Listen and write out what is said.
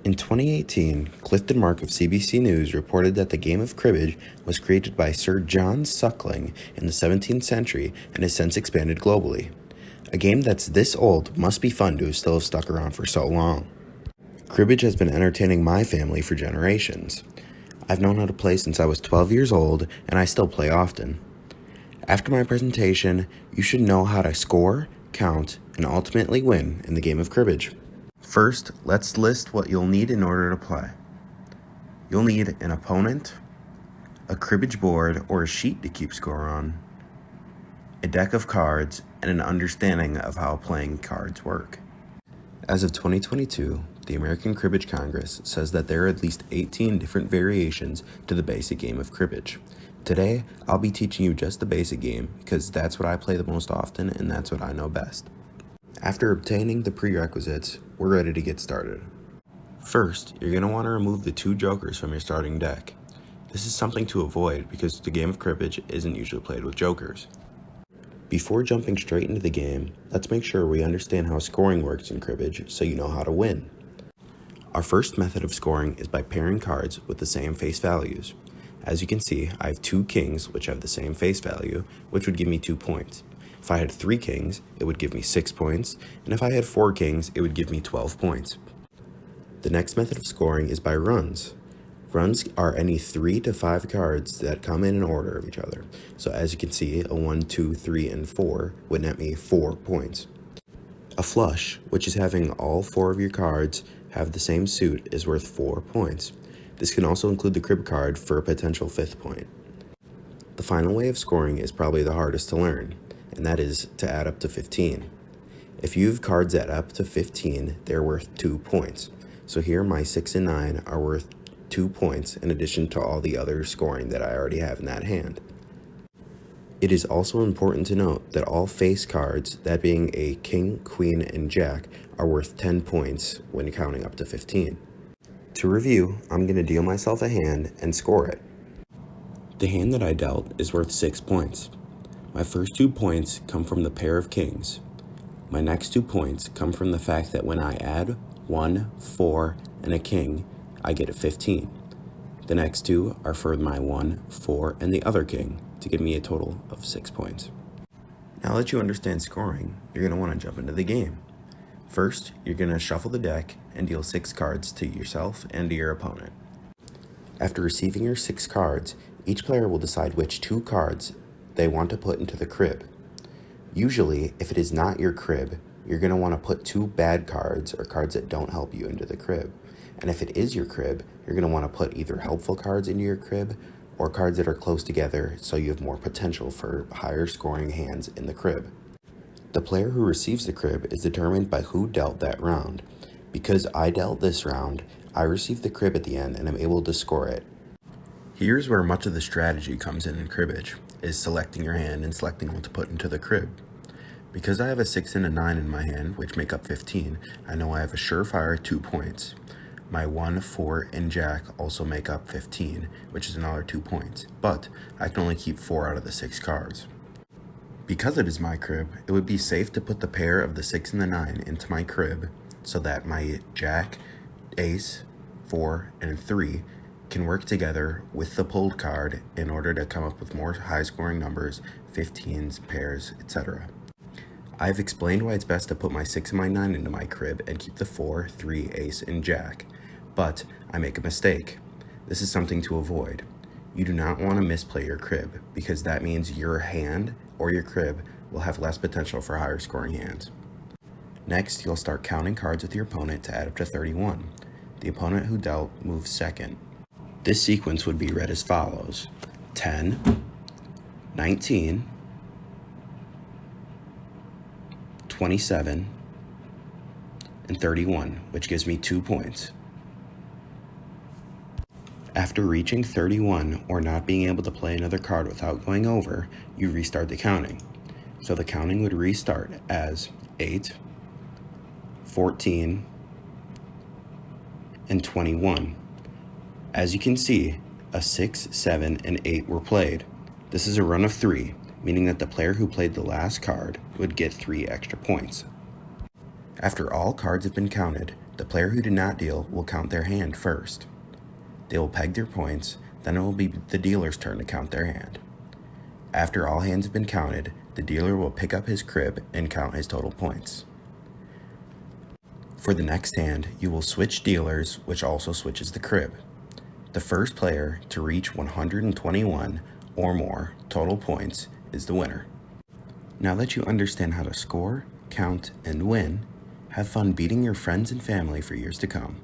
In 2018, Clifton Mark of CBC News reported that the game of cribbage was created by Sir John Suckling in the 17th century and has since expanded globally. A game that's this old must be fun to still have stuck around for so long. Cribbage has been entertaining my family for generations. I've known how to play since I was 12 years old, and I still play often. After my presentation, you should know how to score, count, and ultimately win in the game of cribbage. First, let's list what you'll need in order to play. You'll need an opponent, a cribbage board or a sheet to keep score on, a deck of cards, and an understanding of how playing cards work. As of 2022, the American Cribbage Congress says that there are at least 18 different variations to the basic game of cribbage. Today, I'll be teaching you just the basic game because that's what I play the most often and that's what I know best. After obtaining the prerequisites, we're ready to get started. First, you're going to want to remove the 2 jokers from your starting deck. This is something to avoid because the game of cribbage isn't usually played with jokers. Before jumping straight into the game, let's make sure we understand how scoring works in cribbage so you know how to win. Our first method of scoring is by pairing cards with the same face values. As you can see, I have 2 kings which have the same face value, which would give me 2 points. If I had 3 kings, it would give me 6 points, and if I had 4 kings, it would give me 12 points. The next method of scoring is by runs. Runs are any 3 to 5 cards that come in order of each other. So as you can see, a 1, 2, 3, and 4 would net me 4 points. A flush, which is having all 4 of your cards have the same suit, is worth 4 points. This can also include the crib card for a potential 5th point. The final way of scoring is probably the hardest to learn, and that is to add up to 15. If you have cards that add up to 15, they're worth 2 points. So here my 6 and 9 are worth 2 points in addition to all the other scoring that I already have in that hand. It is also important to note that all face cards, that being a king, queen, and jack, are worth 10 points when counting up to 15. To review, I'm going to deal myself a hand and score it. The hand that I dealt is worth 6 points. My first 2 points come from the pair of kings. My next 2 points come from the fact that when I add 1, 4, and a king, I get a 15. The next 2 are for my 1, 4, and the other king to give me a total of 6 points. Now that you understand scoring, you're going to want to jump into the game. First, you're going to shuffle the deck and deal 6 cards to yourself and to your opponent. After receiving your 6 cards, each player will decide which 2 cards they want to put into the crib. Usually, if it is not your crib, you're going to want to put 2 bad cards or cards that don't help you into the crib. And if it is your crib, you're going to want to put either helpful cards into your crib or cards that are close together so you have more potential for higher scoring hands in the crib. The player who receives the crib is determined by who dealt that round. Because I dealt this round, I receive the crib at the end and I'm able to score it. Here's where much of the strategy comes in cribbage, is selecting your hand and selecting what to put into the crib. Because I have a 6 and a 9 in my hand, which make up 15, I know I have a surefire 2 points. My 1, 4, and jack also make up 15, which is another 2 points, but I can only keep 4 out of the 6 cards. Because it is my crib, it would be safe to put the pair of the 6 and the 9 into my crib so that my jack, ace, 4, and 3 can work together with the pulled card in order to come up with more high scoring numbers, 15s, pairs, etc. I've explained why it's best to put my 6 and my 9 into my crib and keep the 4, 3, ace, and jack, but I make a mistake. This is something to avoid. You do not want to misplay your crib because that means your hand or your crib will have less potential for higher scoring hands. Next, you'll start counting cards with your opponent to add up to 31. The opponent who dealt moves second. This sequence would be read as follows: 10, 19, 27, and 31, which gives me 2 points. After reaching 31 or not being able to play another card without going over, you restart the counting. So the counting would restart as 8, 14, and 21. As you can see, a 6, 7, and 8 were played. This is a run of 3, meaning that the player who played the last card would get 3 extra points. After all cards have been counted, The player who did not deal will count their hand first. They will peg their points, then it will be the dealer's turn to count their hand. After all hands have been counted, the dealer will pick up his crib and count his total points. For the next hand, you will switch dealers, which also switches the crib. The first player to reach 121 or more total points is the winner. Now that you understand how to score, count, and win, have fun beating your friends and family for years to come.